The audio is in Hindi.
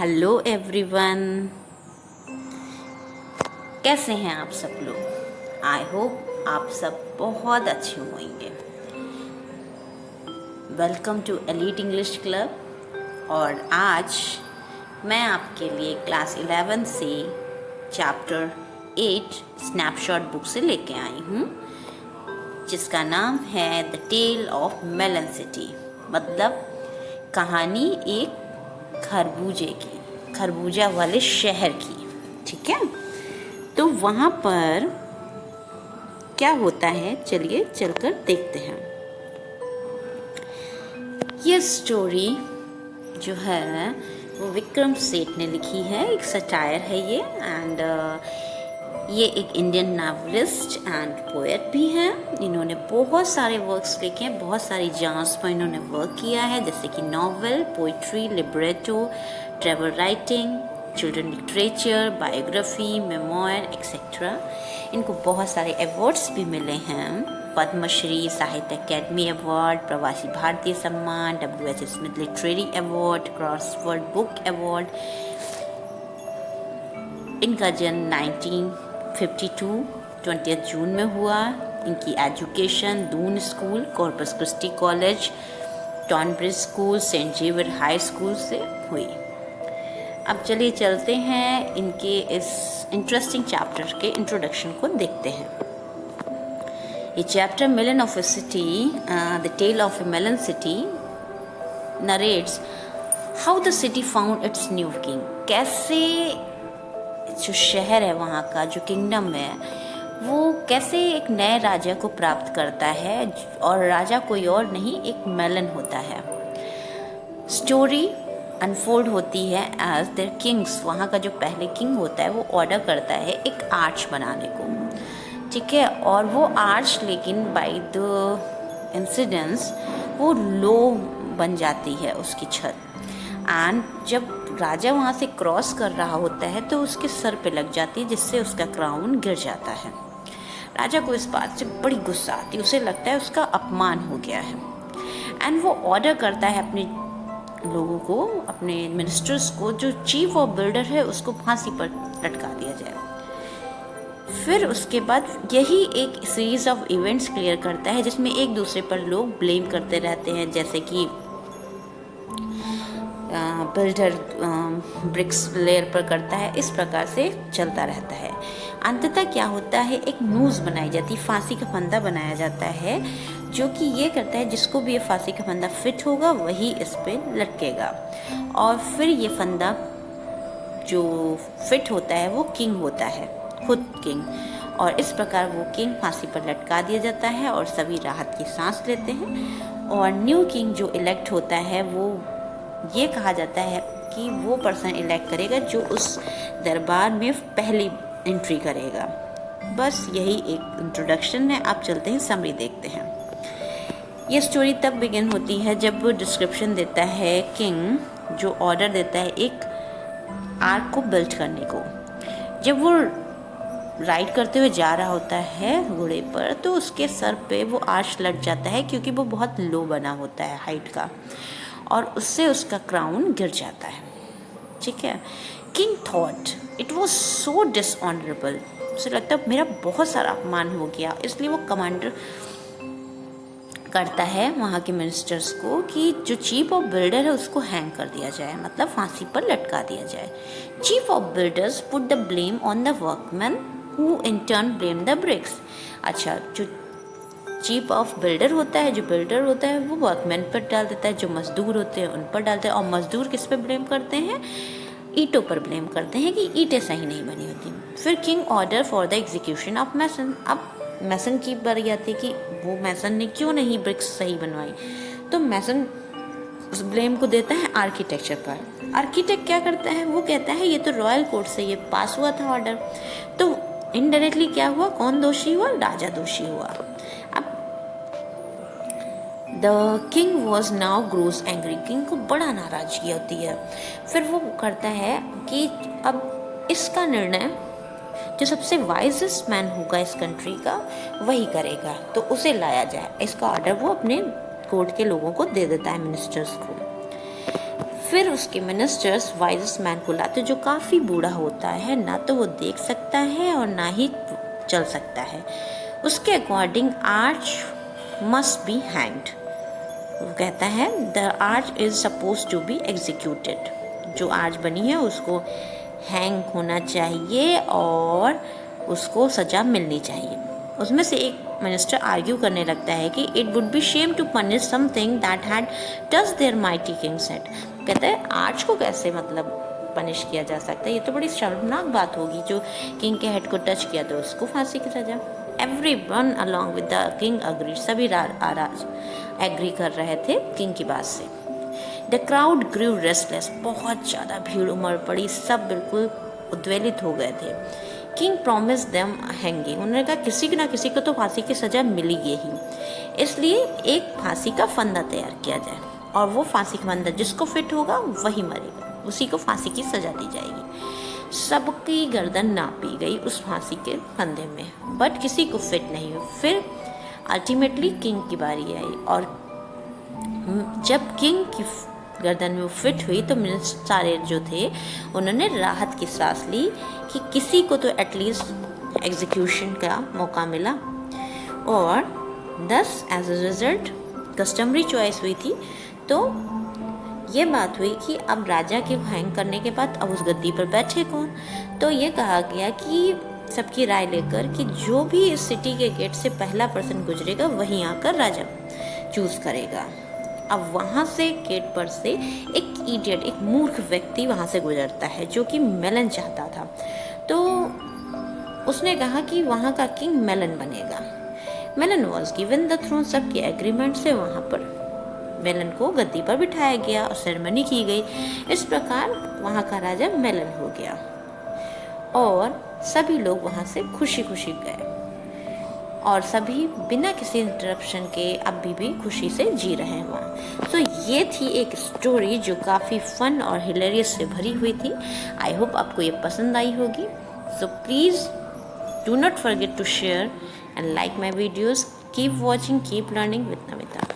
हेलो एवरीवन, कैसे हैं आप सब लोग। आई होप आप सब बहुत अच्छे होंगे। Welcome to elite English club. और आज मैं आपके लिए क्लास 11 से चैप्टर 8 स्नैपशॉट बुक से लेके आई हूँ, जिसका नाम है the tale of Melon City, मतलब कहानी एक खरबूजा वाले शहर की। ठीक है, तो वहाँ पर क्या होता है, चलिए चलकर देखते हैं। ये स्टोरी जो है वो विक्रम सेठ ने लिखी है, एक सटायर है ये। एंड ये एक इंडियन नॉवलिस्ट एंड पोएट भी हैं। इन्होंने बहुत सारे वर्क्स लिखे हैं, बहुत सारी जॉनर्स पर इन्होंने वर्क किया है, जैसे कि novel, poetry, लिब्रेटो, travel writing, children literature, biography, memoir etcetera. इनको बहुत सारे अवार्ड्स भी मिले हैं, पद्मश्री, साहित्य अकेडमी अवार्ड, प्रवासी Bharatiya Samman, WH Smith literary award, crossword book award. इनका जन्म 1952 20 जून में हुआ। इनकी education Doon school, Corpus Christi college, Tonbridge school, Saint Xavier high school से हुई। अब चलिए चलते हैं इनके इस इंटरेस्टिंग चैप्टर के इंट्रोडक्शन को देखते हैं। ये chapter Melon of a city, the tale of a Melon City narrates how the city found its new king. कैसे जो शहर है, वहाँ का जो किंगडम है, वो कैसे एक नए राजा को प्राप्त करता है, और राजा कोई और नहीं, एक मेलन होता है। स्टोरी अनफोल्ड होती है एज देयर किंग्स। वहाँ का जो पहले किंग होता है वो ऑर्डर करता है एक आर्च बनाने को, ठीक है। और वो आर्च लेकिन बाय द इंसिडेंस वो लो बन जाती है उसकी छत। एंड जब राजा वहाँ से क्रॉस कर रहा होता है तो उसके सर पे लग जाती है, जिससे उसका क्राउन गिर जाता है। राजा को इस बात से बड़ी गुस्सा आती है, उसे लगता है उसका अपमान हो गया है। एंड वो ऑर्डर करता है अपने लोगों को, अपने मिनिस्टर्स को, जो चीफ ऑफ बिल्डर है उसको फांसी पर लटका दिया जाए। फिर उसके बाद यही एक सीरीज ऑफ इवेंट्स क्लियर करता है, जिसमें एक दूसरे पर लोग ब्लेम करते रहते हैं, जैसे कि बिल्डर ब्रिक्स लेयर पर करता है। इस प्रकार से चलता रहता है। अंततः क्या होता है, एक नूज बनाई जाती है, फांसी का फंदा बनाया जाता है, जो कि ये करता है जिसको भी ये फांसी का फंदा फिट होगा वही इस पे लटकेगा। और फिर ये फंदा जो फिट होता है वो किंग होता है, खुद किंग। और इस प्रकार वो किंग फांसी पर लटका दिया जाता है और सभी राहत की सांस लेते हैं। और न्यू किंग जो इलेक्ट होता है, वो ये कहा जाता है कि वो पर्सन इलेक्ट करेगा जो उस दरबार में पहली एंट्री करेगा। बस यही एक इंट्रोडक्शन है। आप चलते हैं समरी देखते हैं। ये स्टोरी तब बिगिन होती है जब वो डिस्क्रिप्शन देता है किंग, जो ऑर्डर देता है एक आर्क को बिल्ड करने को। जब वो राइड करते हुए जा रहा होता है घोड़े पर, तो उसके सर पे वो आर्च लग जाता है, क्योंकि वो बहुत लो बना होता है हाइट का, और उससे उसका क्राउन गिर जाता है। ठीक है। King thought it was so dishonourable. उसे लगता है मेरा बहुत सारा अपमान हो गया, इसलिए वो कमांडर करता है वहाँ के मिनिस्टर्स को कि जो चीफ ऑफ बिल्डर है उसको हैंग कर दिया जाए, मतलब फांसी पर लटका दिया जाए। Chief of builders put the blame on the workman who in turn blame the bricks. अच्छा, जो चीफ ऑफ बिल्डर होता है, जो बिल्डर होता है, वो वर्कमैन पर डाल देता है, जो मजदूर होते हैं उन पर डालते हैं। और मजदूर किस पे ब्लेम करते हैं, ईंटों पर ब्लेम करते हैं कि ईंटें सही नहीं बनी होती। फिर king order for the execution of Mason. अब मैसन की बारी आती है कि वो मैसन ने क्यों नहीं ब्रिक्स सही बनवाई, तो मैसन उस ब्लेम को देता है आर्किटेक्चर पर। आर्किटेक्ट क्या करता है, वो कहता है ये तो रॉयल कोर्ट से ये पास हुआ था ऑर्डर। तो इनडायरेक्टली क्या हुआ, कौन दोषी हुआ, राजा दोषी हुआ। अब the king was now grows angry. King को बड़ा नाराजगी होती है। फिर वो करता है कि अब इसका निर्णय जो सबसे वाइजेस्ट मैन होगा इस कंट्री का वही करेगा, तो उसे लाया जाए। इसका ऑर्डर वो अपने कोर्ट के लोगों को दे देता है, मिनिस्टर्स को। फिर उसके मिनिस्टर्स वाइजेस्ट मैन को लाते जो काफ़ी बूढ़ा होता है, ना तो वो देख सकता है और ना ही चल सकता है। उसके according arch must be hanged. वो कहता है the arch is suppose to be executed. जो आर्च बनी है उसको हैंग होना चाहिए और उसको सजा मिलनी चाहिए। उसमें से एक मिनिस्टर आर्ग्यू करने लगता है कि it would be shame to punish something that had touch their mighty king's head. कहता है आर्च को कैसे मतलब पनिश किया जा सकता है, ये तो बड़ी शर्मनाक बात होगी। जो किंग के हेड को टच किया तो उसको फांसी की सजा। Everyone along with the king agree. सभी राज एग्री कर रहे थे किंग की बात से। The crowd grew restless. बहुत ज़्यादा भीड़ उमड़ पड़ी, सब बिल्कुल उद्वेलित हो गए थे। King promise them hanging. उन्होंने कहा किसी ना किसी को तो फांसी की सजा मिलेगी ही, इसलिए एक फांसी का फंदा तैयार किया जाए और वो फांसी का फंदा जिसको फिट होगा वही मरेगा, उसी को फांसी की सजा दी जाएगी। सबकी गर्दन नापी गई उस फांसी के फंदे में, बट किसी को फिट नहीं हुई। फिर अल्टीमेटली किंग की बारी आई और जब किंग की गर्दन में वो फिट हुई तो सारे जो थे उन्होंने राहत की सांस ली कि किसी को तो एटलीस्ट एग्जीक्यूशन का मौका मिला। और thus as a result customary choice हुई थी। तो ये बात हुई कि अब राजा के हैंग करने के बाद अब उस गद्दी पर बैठे कौन। तो ये कहा गया कि सबकी राय लेकर कि जो भी इस सिटी के गेट से पहला पर्सन गुजरेगा वहीं आकर राजा चूज करेगा। अब वहाँ से गेट पर से एक इडियट, एक मूर्ख व्यक्ति वहाँ से गुजरता है जो कि मेलन चाहता था। तो उसने कहा कि वहाँ का किंग मेलन बनेगा। Melon was given the throne. सबके एग्रीमेंट से वहाँ पर मेलन को गद्दी पर बिठाया गया और सेरेमनी की गई। इस प्रकार वहाँ का राजा मेलन हो गया और सभी लोग वहाँ से खुशी खुशी गए और सभी बिना किसी इंटरप्शन के अभी भी खुशी से जी रहे हैं वहाँ। तो ये थी एक स्टोरी जो काफ़ी फन और हिलेरियस से भरी हुई थी। आई होप आपको ये पसंद आई होगी। So please do not forget to share and like my videos. Keep watching, keep learning with Namita.